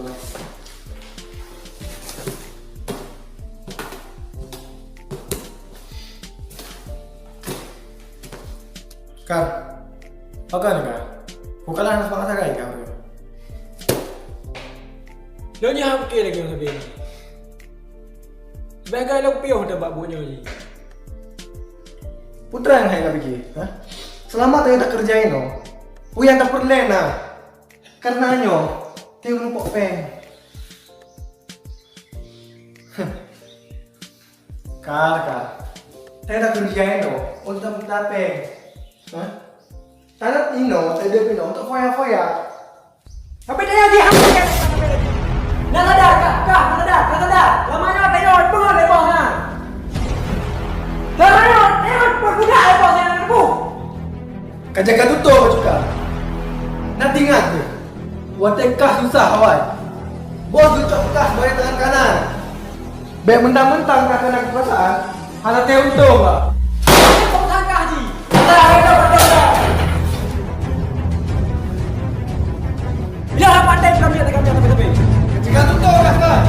Kar, pakai Kar. Bukanlah anak semangat saya Kar. Nyonya hamke lagi orang sabi. Sebagai lo pion dah bak bunyo ni. Putra yang saya fikir, ha? Selama tayo tak kerjain no. Uyang tak perlu na. Karena nyo, tayo numpok peng. Kar. Tayo tak kerjain no. Untuk minta peng. Ha? Tanat ino, tayo dia pino untuk foya-foya. Tapi dia di hamke. Nak sadar kah? Nak sadar. Lamanya tayo pengen le bos na. Lamanya tayo perbudak le bos na aku. Kajaga tutup juga. Nanti ingat tu. Watekah susah awal. Bos ucap bekas bayar tangan kanan. Baik mentang-mentang kakak nak perasaan. Hana teh untung pak. Kau tangkah ji. Ada. Bila dapat time kami tapi. Kajaga tutup kakak.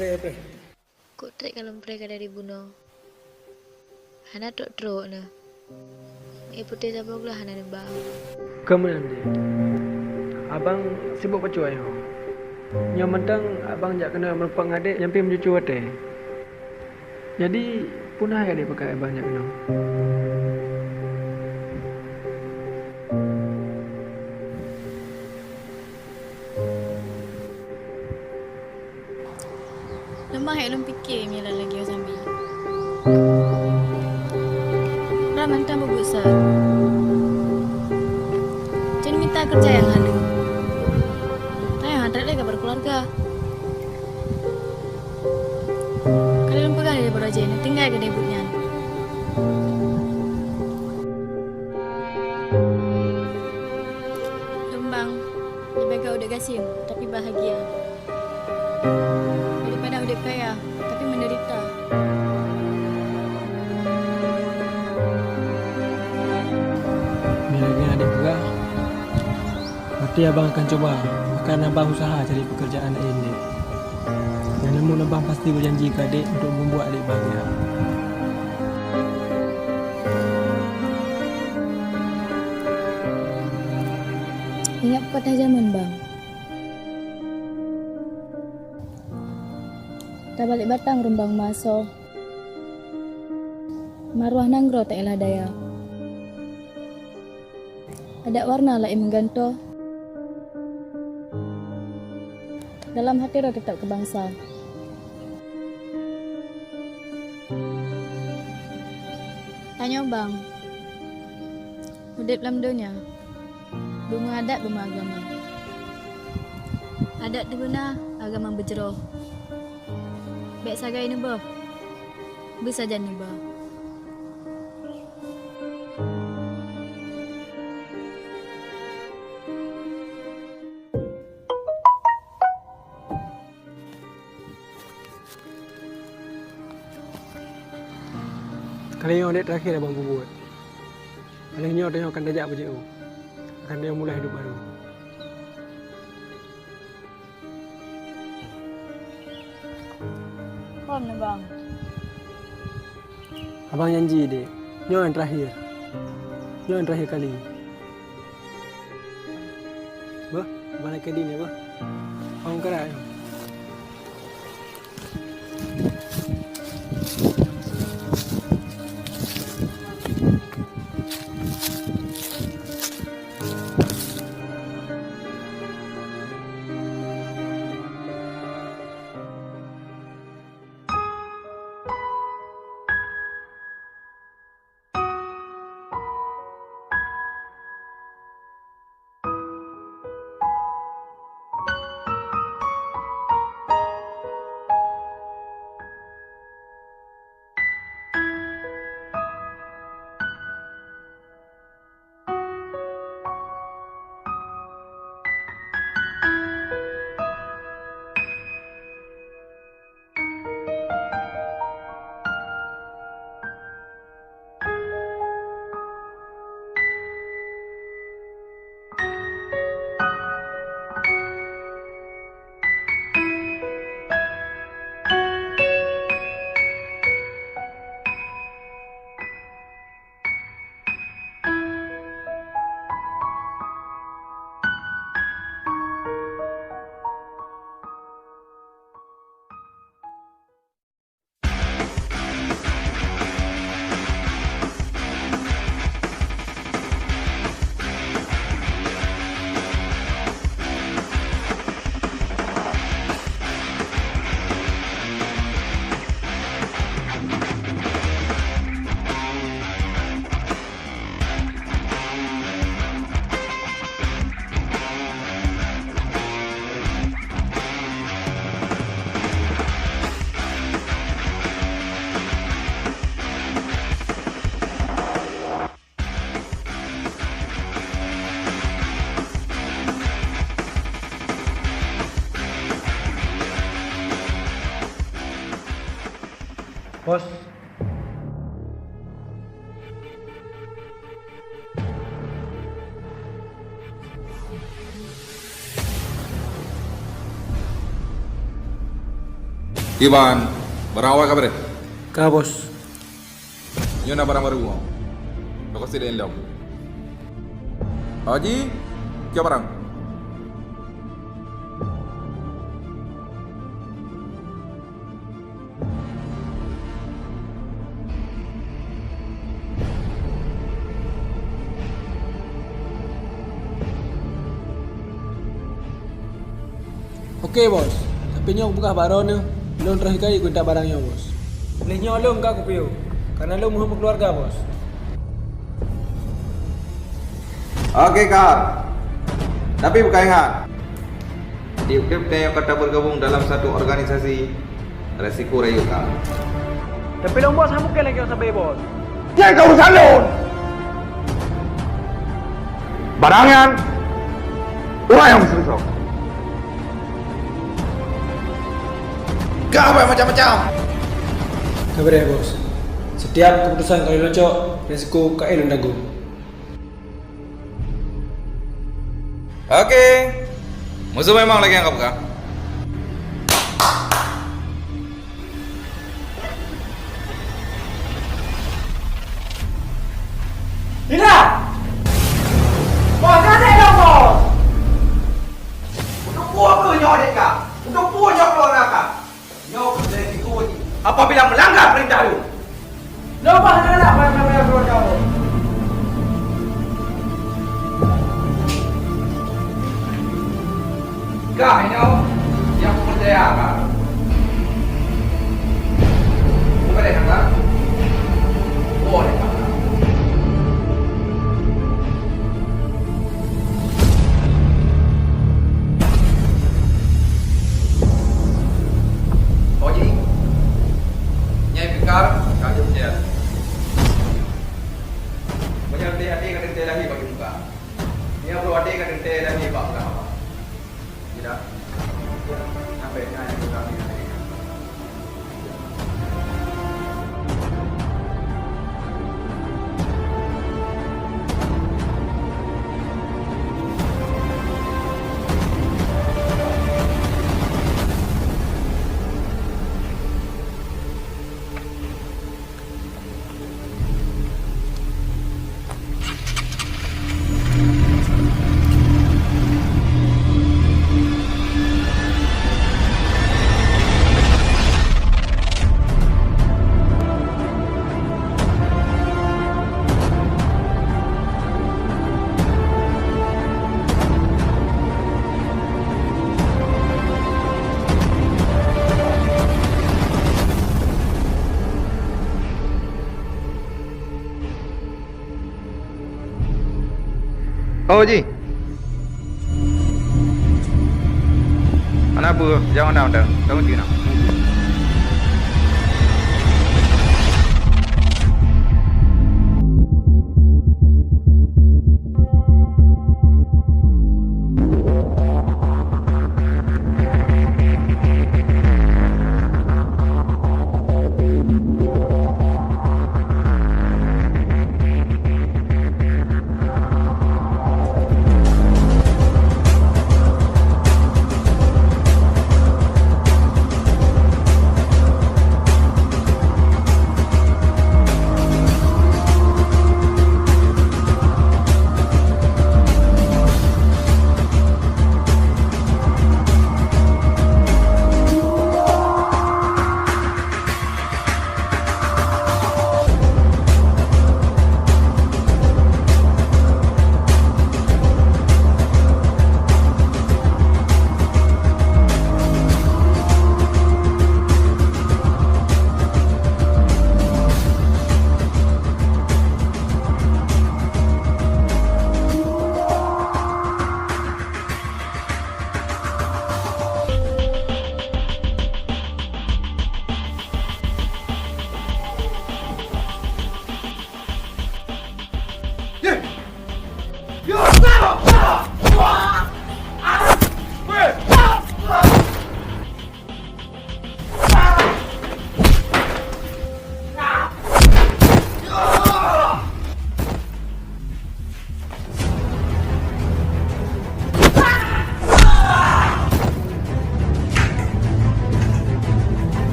Pre. Kok trik kalau mereka dari bunuh. Hana tok truk na. Putih siapa pula Hana nembak. Kemudian dia. Abang sibuk pacu ayo. Yang mentang abang jak kena merupak ngadik yang pi mencucu wate. Jadi punah ya dia pakai abang jak kena. Lemah yang belum fikir mila lagi o sambil. Raman tak berbesar. Jangan minta kerja yang halu. Tanya hadrat lagi berkeluarga. Kalian pegang dia beraja ini, tinggal ke debutnya. Lembang, lebih kau udah gasim, tapi bahagia. Daripada udah kaya, tapi menderita. Bila lagi adik juga. Berarti abang akan coba. Akan abang usaha cari pekerjaan lain dek. Dan namun abang pasti berjanji ke adik untuk membuat adik bahagia. Ingat pepatah zaman bang. Tak balik batang rembang maso. Maruah nanggro tak elah daya. Ada warna lah yang mengganto. Dalam hati roh tetap kebangsa. Tanya bang. Udip dalam dunia. Bunga adat bunga agama. Adat di benar, agama berjeroh. Baik sagai ni bah. Bersaja ni bah. Kali yang adik terakhir abang buat. Palingnya dia akan dajak berjauh. Akan dia mulai hidup baru. Kom ni bang. Abang janji dek. Nyo yang terakhir. Nyo yang terakhir kali. Bah, abang nak kedin ya bah. Abang kerak ya. Iban, barang awak kabar? Kah bos. Nyo nak barang baru mau. Kau kasih dia elok. Haji, kau barang. Okey bos. Tapi nyok buka baron ni. Belum terakhir kali aku minta barangnya bos. Boleh nyolong kak aku piu. Karena lu mau keluarga bos. Okey kak. Tapi bukan ingat. Tiap-tiap yang kata bergabung dalam satu organisasi, resiko rayu kak. Tapi lu bos kamu ke lagi sampai bos. Jangan kau salun. Barangan. Orang yang besar. Kau apa macam-macam? Kabar ya bos. Setiap keputusan kali loncok, resiko kalian tanggung. Okey. Musuh memang lagi anggap kak. Ina! Bos ada dong bos. Untuk buah ke nyawa dek kak? Untuk buah nyawa keluarga kak? Nyawa resiko ni. Apabila melanggar perintah lu. Lepas nak apa keluarga bos. Kak ini yang aku percaya kak. Bukan dek kak? Boleh kak. Oji, Nyai Fikar, Kak Jepnya. Menyertai hati kan ente lagi bagi muka. Dia perlu hati kan ente lagi bak muka apa? Tidak. Sampai Nyai Fikar ini lagi. Oh Ji. Anak apa? Jangan dah. Tahu tidak?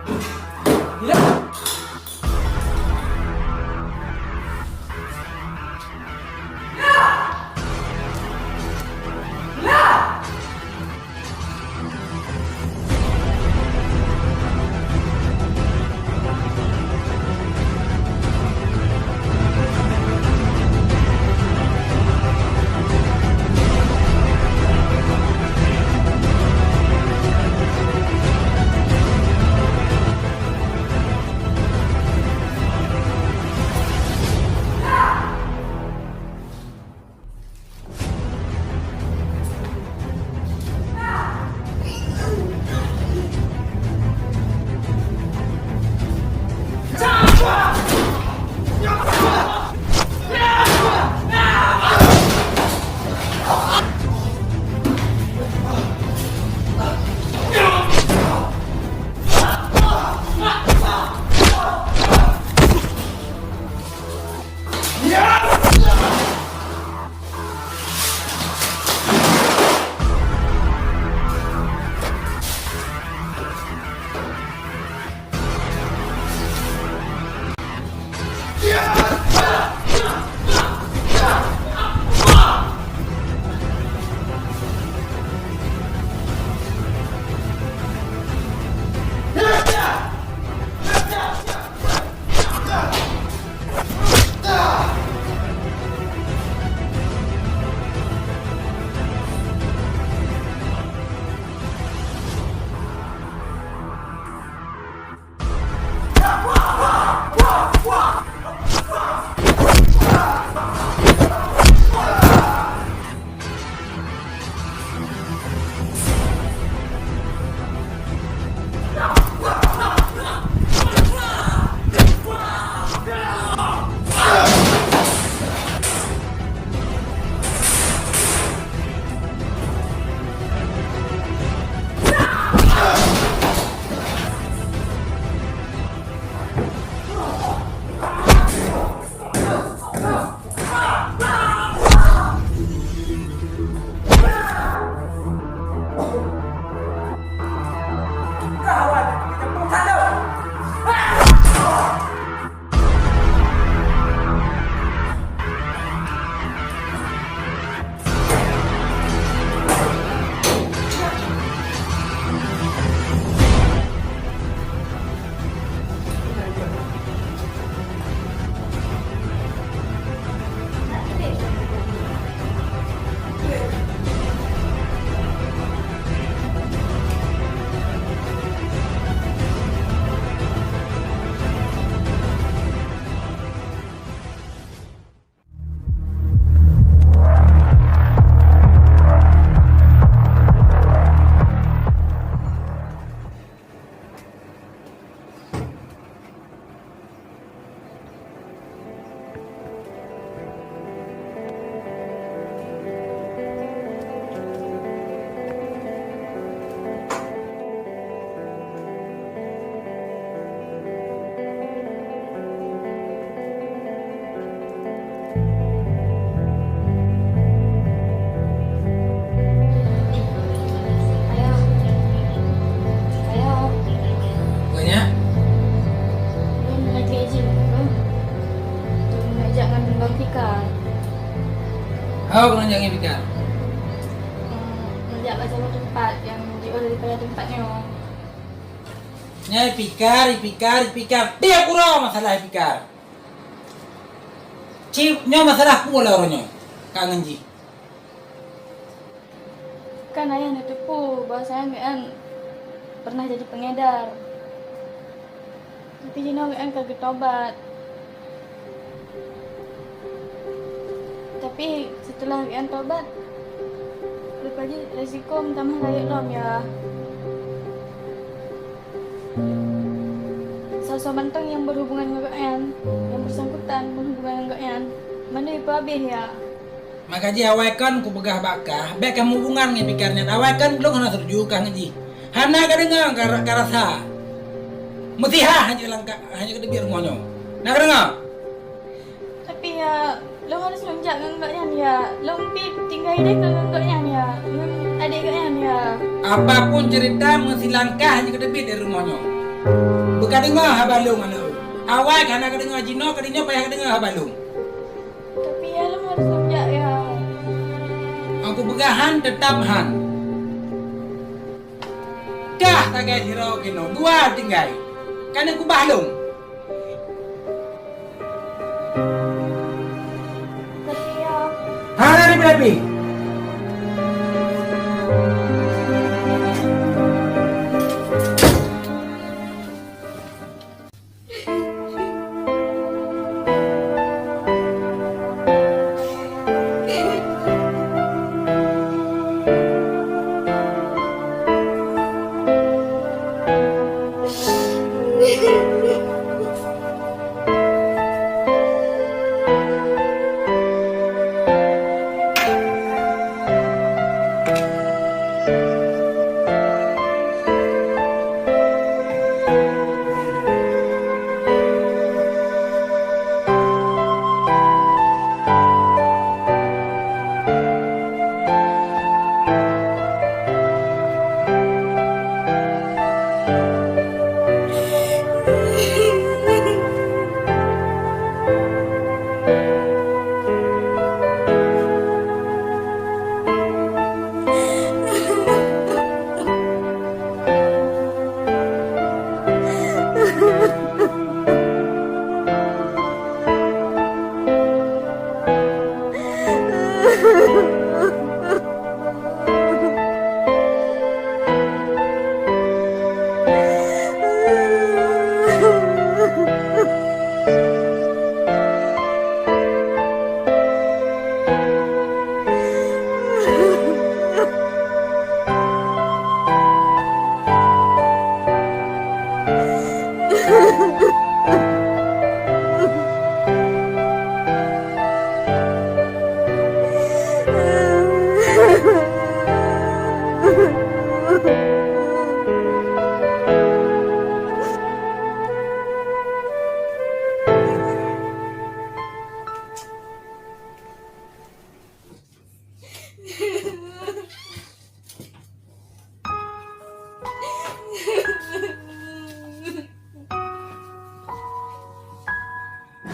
Gila. Oh, kena jangan fikir. Menjak baca tempat yang jauh daripada tempatnya. Nyai pikir. Dia kurang masalah pikir. Cipnya masalah pula orangnya. Kangen ji. Kan ayah nak tipu bahasa kan pernah jadi pengedar. Tapi Jino kan kagak tobat. Tapi setelah kan tobat, lepas je resiko minta maaf layak lom ya. Sosok banteng yang berhubungan dengan Goyan, yang bersangkutan berhubungan dengan Goyan, mana itu habis ya? Maka ji awak kan ku begah bakah, baik kamu hubungan dengan pikirnya. Awak kan belum kena terjuk kan ji. Hana kadengar karasa. Mesti hanya langkah hanya kedebir semuanya. Nak dengar? Tapi ya, lo harus lonjak dengan Goyan ya. Lo mesti tinggal dia dengan Goyan ya. Adik Goyan ya. Apapun cerita mesti langkah hanya kedebir dari rumahnya. Bukan dengar habalung anu. Awal kan nak dengar Jino, kadinya payah dengar habalung. Tapi ya lu harus kerja ya. Aku pegahan tetap han. Dah tak kaya siro kino, dua tinggal. Kan aku bahlung. Tapi ya. Hana ni berapa?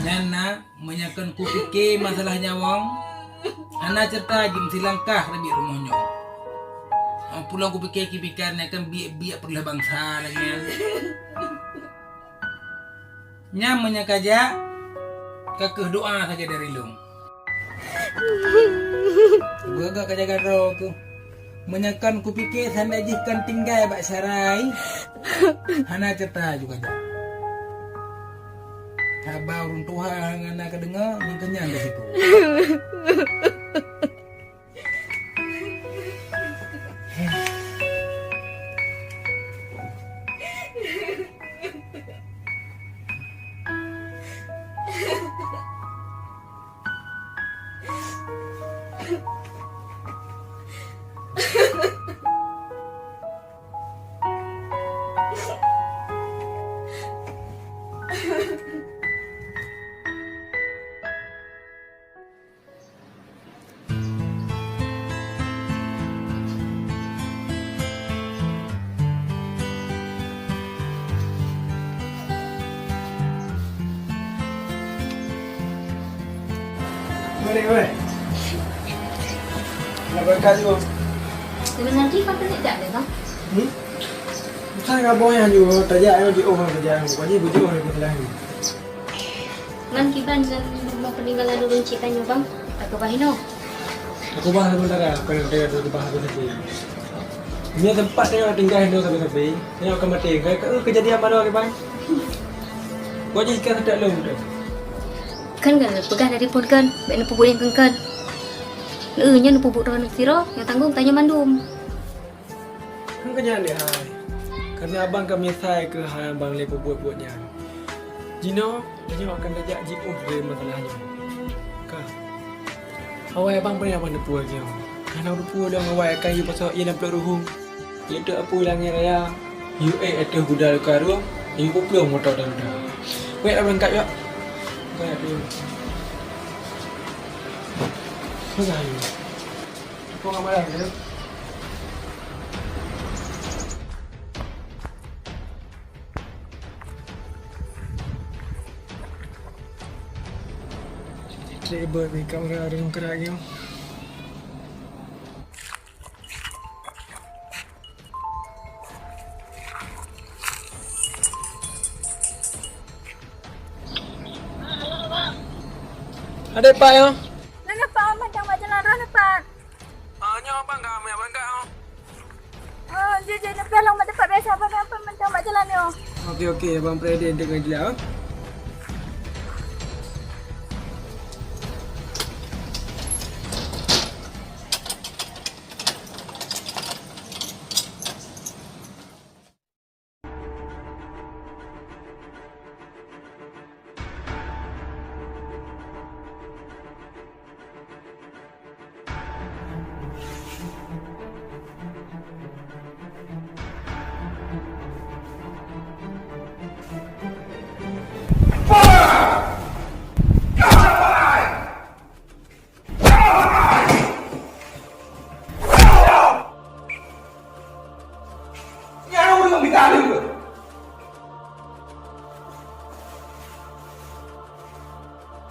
Nyana menyakan ku fikir masalah nyawang. Ana cerita jim silangkah lebih rumahnya. Pulang ku fikir kipikan akan biak perlah bangsa lagi. Nyam menyakaja kakeh doa saja dari lung. Gua kaja garo ku. Menyakan ku fikir sana jihkan tinggal bak sarai. Ana cerita juga dah. Abah urun Tuhan anak kedengar ni kenyang dah situ. Boleh. Nak berkat juga. Sebenarnya kau tak ada tak? Bukan kau yang juga tajak yang di orang tajak. Pokoknya betul orang yang telah ni. Man kiban dan mau peninggalan dulu cikannya bang. Aku bahino. Aku bahas sebentar apa yang dia tu bahas tadi. Ini tempat dia tinggal Hindu sampai-sampai. Tengok ke mati. Kejadian mana ke bang? Kau jadi sekarang tak lom tu. Kan pegang dari pun kan. Baik nak pupuk yang kan. Nya nak pupuk dengan siro. Yang tanggung tanya mandum. Kan kenyan dia hai. Kerana abang kami sai ke hai abang lepo buat-buatnya. Jino, dia akan tajak jiuh dari masalahnya. Kah? Awal abang pernah abang depu lagi. Karena depu dah awal akan you pasal ia nampak ruhung. Ia tak apa langit raya. You ada gudal karu. You pun motor dah. Wait abang kat ya. Wait dia. Sudah you. Kau ngamal dia. Trik buat ni kamera ada yang kerak ni. Ada pak ya? Nak nampak macam jalan ron nampak. Nyo bang kami abang kau. Oh, dia nak pelong mak tempat biasa apa macam mak jalan ni. Okey abang presiden dengan dia.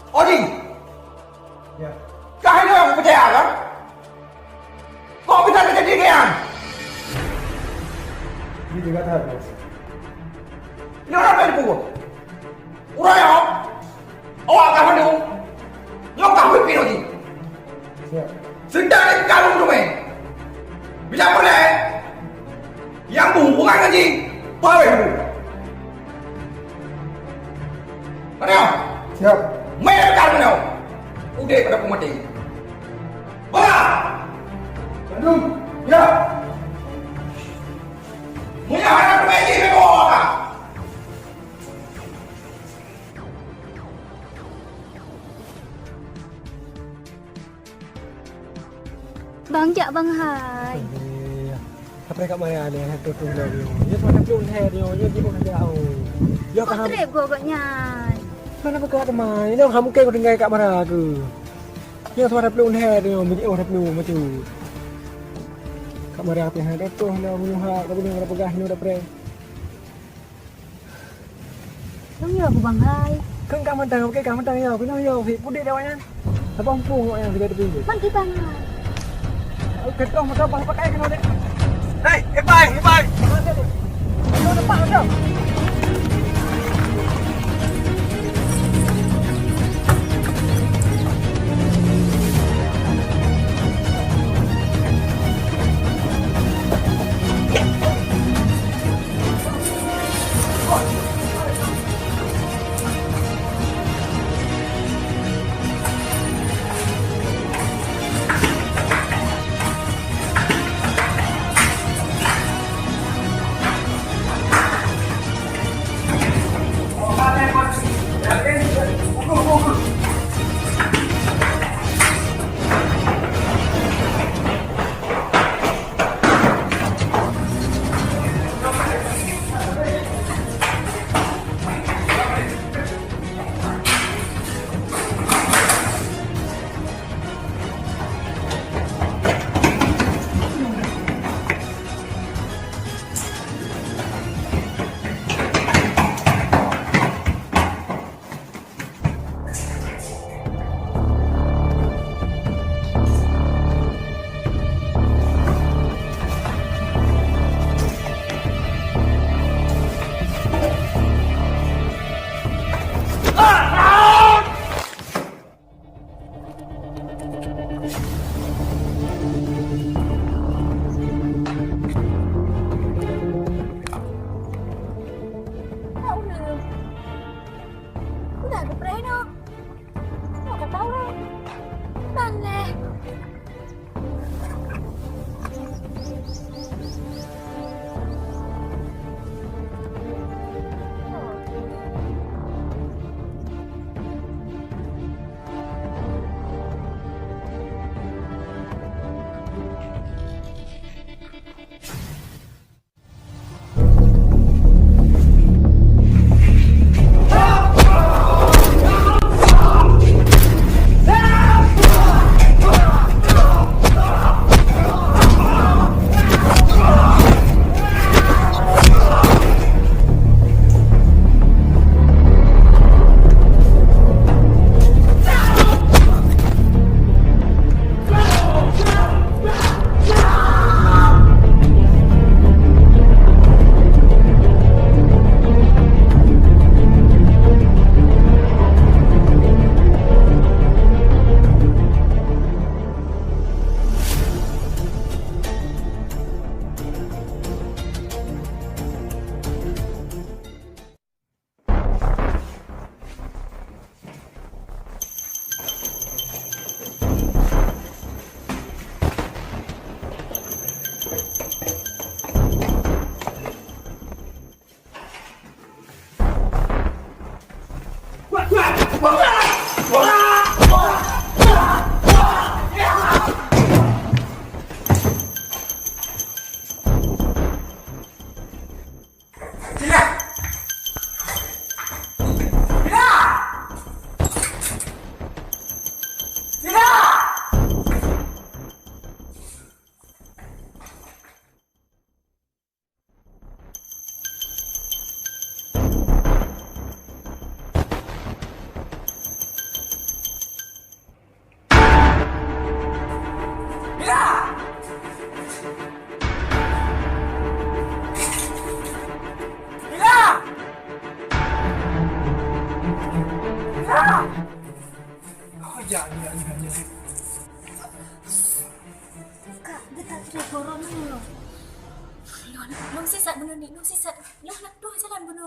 Odin, Ya. kau ini orang percaya kan? Kau bisa terjadi kan? Dia juga tahu. Bos. Ini orang apa yang pukul? Orang yang awak akan mendung. Yang kau pimpin Odin. Siap. Sedang di kalung domain. Bila boleh, yang berhubungan dengan jin, bawa dulu. Mana? Siap. Main kalung kau. Udah pada pemati. Bawa. Bandung. Ya. Punya anak domain jin bawa. Bang Jak Bang Hai. Apa kat mana ada yang tu tunggu dia. Dia pada belum hair dia, dia di mana jauh. Dia Kau kan trip gua agaknya. mana berkat teman. Dia kamu kayak kau tinggal kat mana ke? Dia pada belum hair dia, bunyi orang belum macam. Kat mana apa yang ada tu dah bunuh hak, dah bunuh dah pegah ni dah pre. Đúng rồi của Bang Hai. Kan kat mana okey kat mana ya, pindah ya, pudik dia awaknya. Apa pun awaknya dia tepi. Bang kita Bang Hai. Ketong mata apa pakai kena dia. Hei, epai. Kau nampak tak?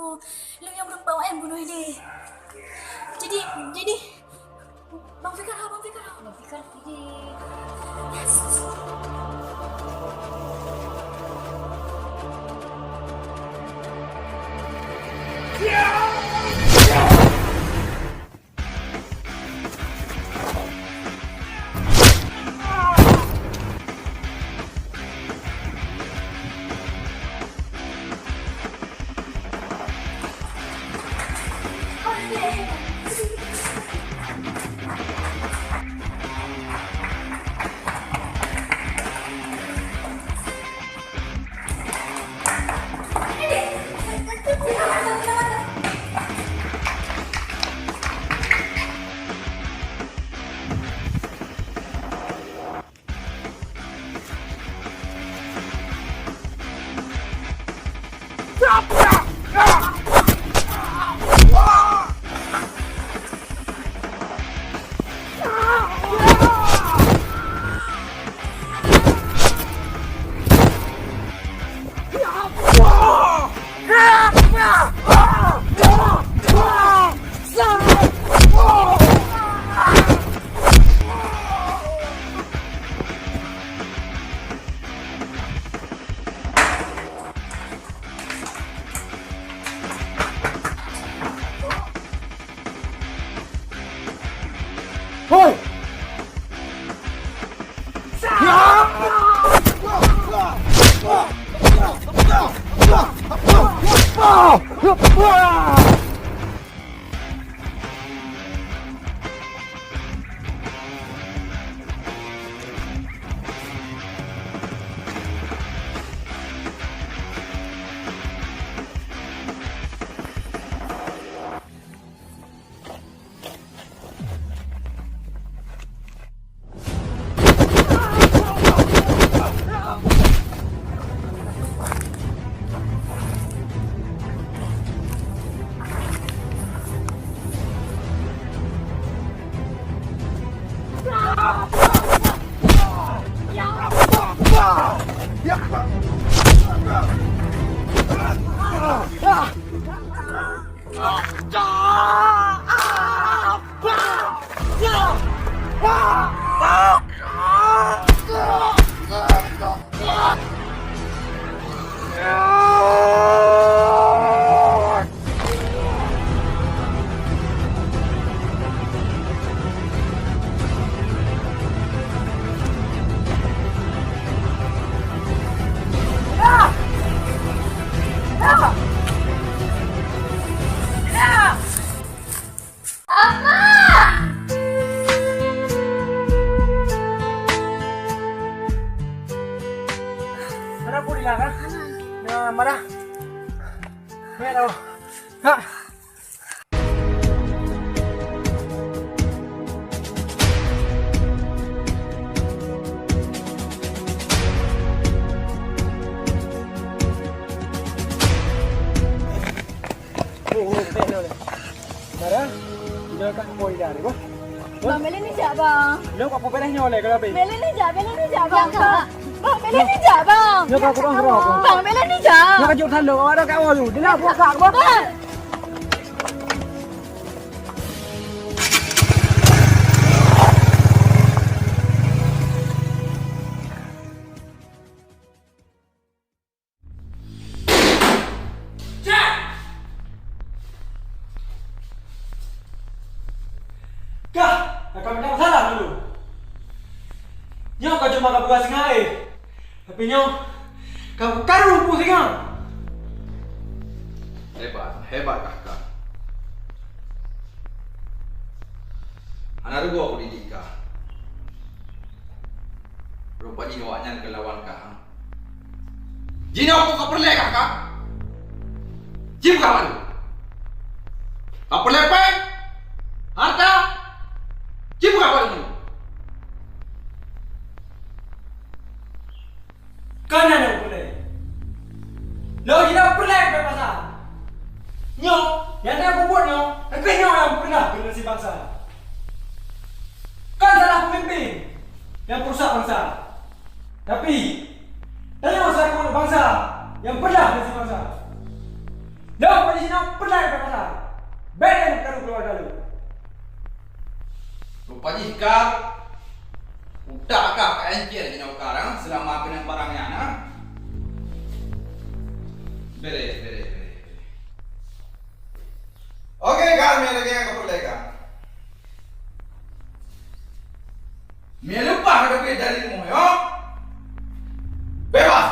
bunuh. Lu yang berempat yang bunuh ini. Jadi Bang Fikar. Jadi yes. Hoi! Mana pun hilang kan? Nah, mana? Mẹ đâu? Ha. Mara, dia kat koi dah ni, bah. Bang Belen ni jak bang. Dia kat pupet dah nyoleh kalau habis. Belen ni jak bang. Bang Belen ni jak bang. Dia kat kurang kurang. Bang Belen ni jak. Dia kat jauh tanduk awak dah kat awak tu. Dia nak buat kat bah. Bang. Kah, akan ada masalah dulu. Nyo kau cuma kau buat singa tapi nyo kau karu pu singa. Hebat kakak. Anak gua aku didik kah. Rupanya awaknya ke lawan kah. Jina aku kau perlu kakak. Jim kau malu. Kau perlu apa? Harta. Jim kau malu. Kana na boleh. Lo jina perlu apa pasal? Nyo, yang dah buat nyo, tapi nyo yang pernah bela si bangsa. Kan salah pemimpin yang perusak bangsa. Tapi tanya masalah bangsa yang pernah bela si bangsa. Lo pada sini pelai dah pasal. Ben kalau keluar dulu. Rupanya Hikar udakkah keencir Jino sekarang selama pinang barangnya nah? Beres. Oke, kami lagi yang keperlekan. Melupa hadapi dari moyo. Bebas.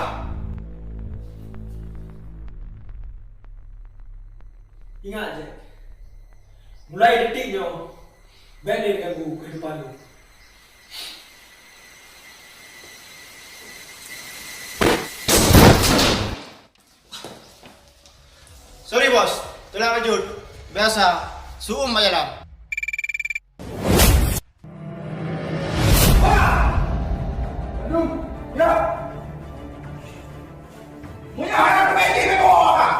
Ingat je. Mulai detiknya, Ben dia ganggu kehidupan lu. Sorry bos, telah lanjut. Biasa, suum aja lah. Aduh, ya. Punya anak pergi ke bawah.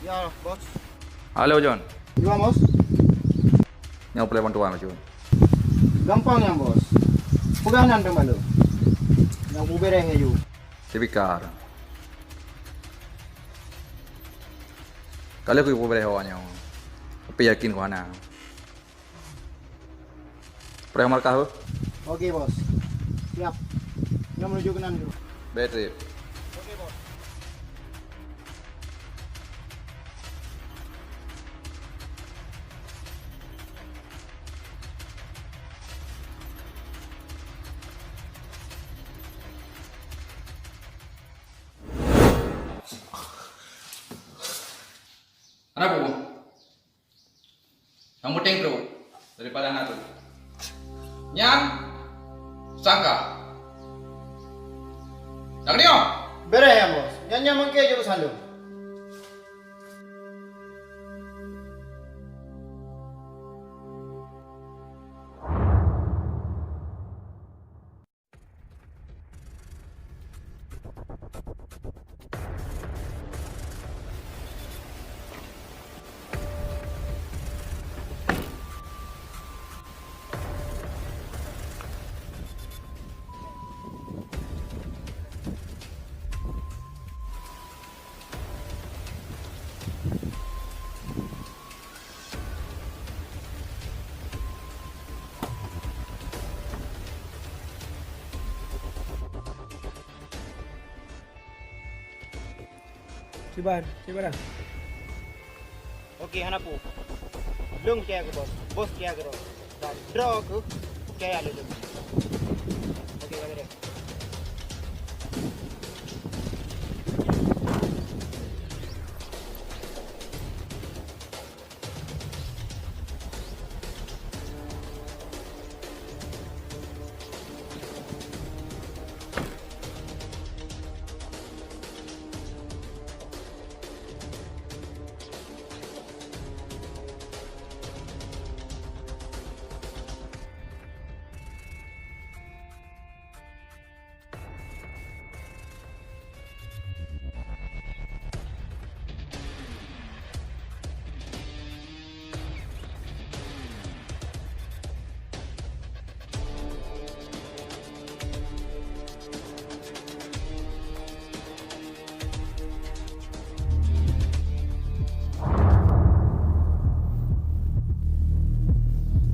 Ya bos. Halo John. Gimana bos? Yang boleh bantuan John. Gampang ya bos. Pegangan dong malu. Yang bubereng aja. Tibikar. Kalau aku boleh hawanya. Tapi yakin kau ana. Pernah markah? Oke bos. Siap. Yang menuju kanan dulu. Battery. Oke bos. Anak bu, yang penting bro daripada anak tu. Nyang, sangka. Nak dia? Beres ya bos. Nyanyi mengke jurusan dulu. Ciban dah. Okey hanapu. Lung kaya ke bos. Bos kaya ke bos. Dan draw ke kaya le. Okey kami deh.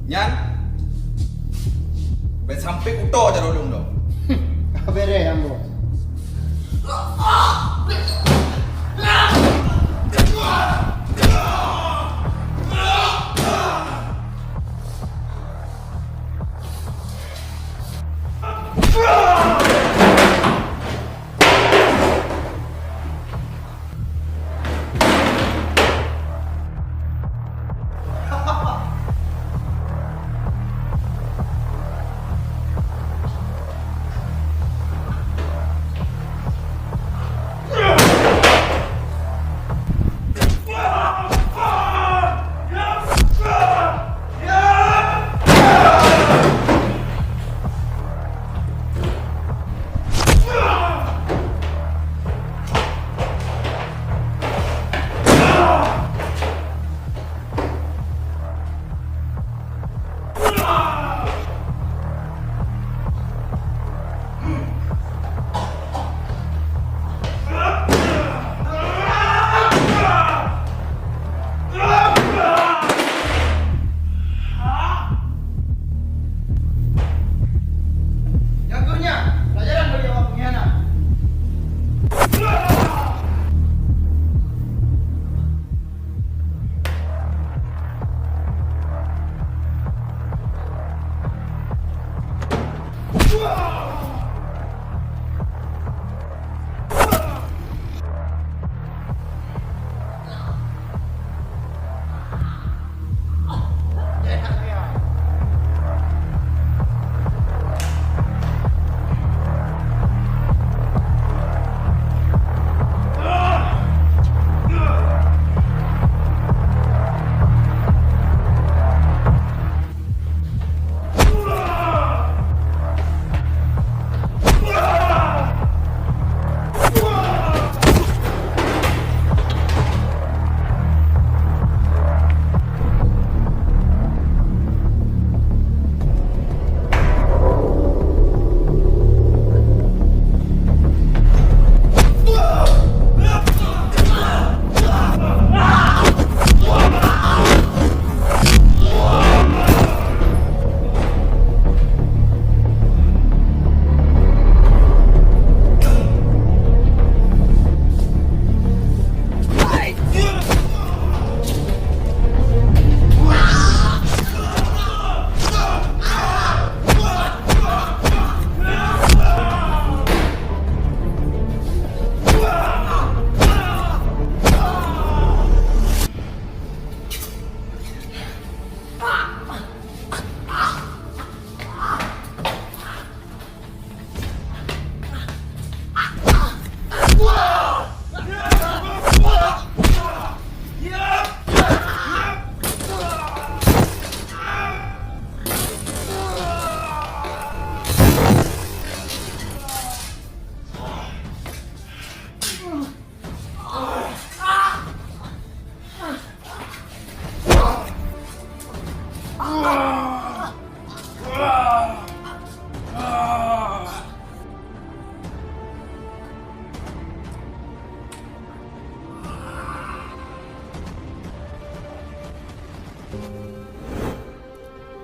Nyan, ben sampai kuto aja dulu dong. Beres ya bos.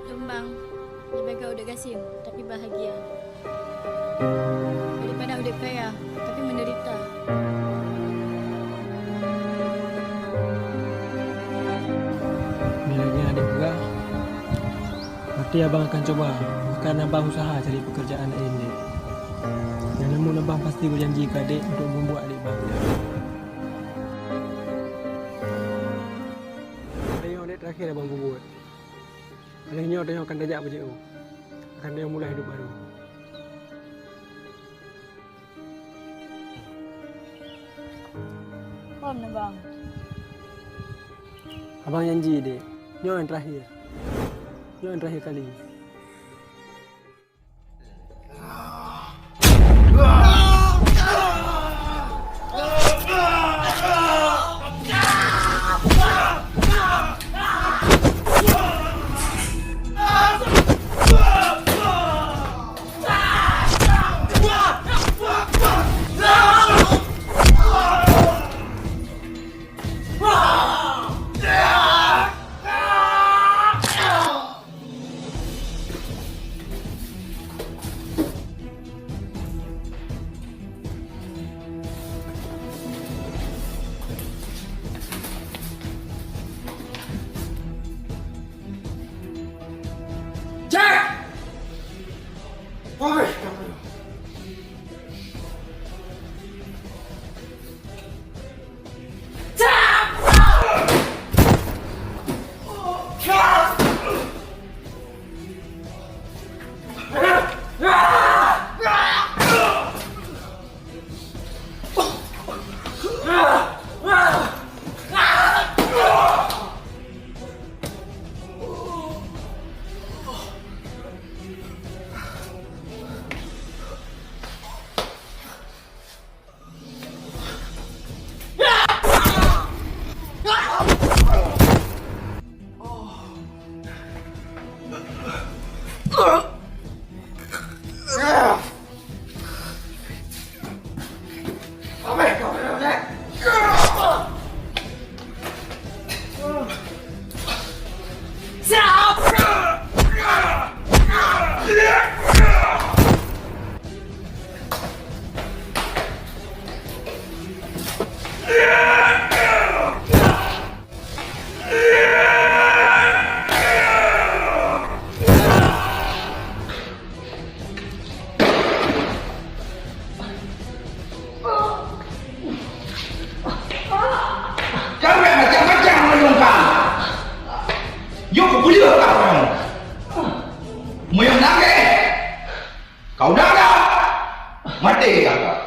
Lembang, lebih kau udah gasim, tapi bahagia. Daripada udah kaya, tapi menderita. Bila lagi adik juga, berarti abang akan coba. Akan abang usaha cari pekerjaan lain, dek. Yang namun abang pasti berjanji ke adik untuk membuat adik bahagia. Tengok adik terakhir abang buat. Palingnya tengok akan dajak PJO. Akan dia mulai hidup baru. Faham na bang? Abang janji, dek. Ini yang terakhir. Ini yang terakhir kali. Kau dah dah mati kakak.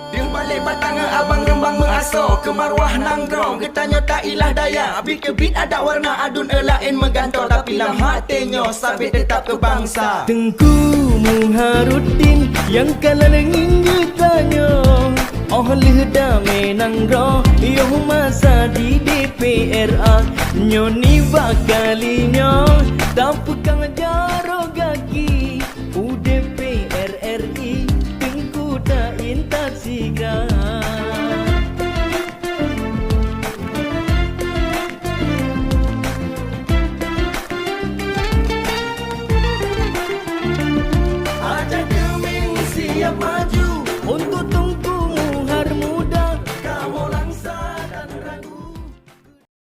Dia balik batang abang rembang mengaso ke marwah nanggrong getanya tak ilah daya beat ke beat ada warna adun lain menggantor tapi lam hatinya sabit tetap ke bangsa Tengku Muharuddin yang kalah lenging getanya oleh damai nanggrong yoh masa di DPRA nyoni bakalinya tak pegang jaro gaki UDP RRI tengku tak intak sigra ajak demi siap maju